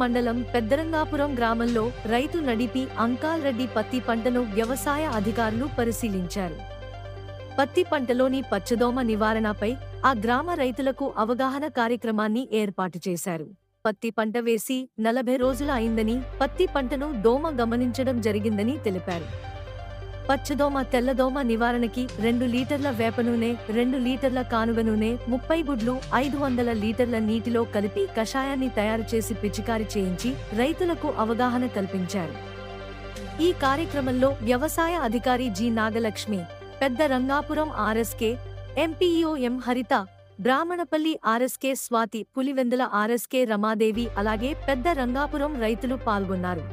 మండలం పెద్దరంగాపురం గ్రామంలో రైతు నడిపి అంకాల్ రెడ్డి పత్తి పంటను వ్యవసాయ అధికారులు పరిశీలించారు. పత్తి పంటలోని పచ్చదోమ నివారణపై ఆ గ్రామ రైతులకు అవగాహన కార్యక్రమాన్ని ఏర్పాటు చేశారు. పత్తి పంట వేసి 40 రోజుల అయిందని, పత్తి పంటను దోమ గమనించడం జరిగిందని తెలిపారు. పచ్చదోమ తెల్లదోమ నివారణకి 2 లీటర్ల వేప నూనె, 2 లీటర్ల కానుగ నూనె, 30 గుడ్లు, 500 లీటర్ల నీటిలో కలిపి కషాయాన్ని తయారు చేసి పిచికారీ చేయించి రైతులకు అవగాహన కల్పించారు. ఈ కార్యక్రమంలో వ్యవసాయ అధికారి జి నాగలక్ష్మి, పెద్ద రంగాపురం ఆర్ఎస్కే, ఎంపీఈఓ ఎం హరిత, బ్రాహ్మణపల్లి ఆర్ఎస్కే స్వాతి, పులివెందుల ఆర్ఎస్కే రమాదేవి అలాగే పెద్ద రంగాపురం రైతులు పాల్గొన్నారు.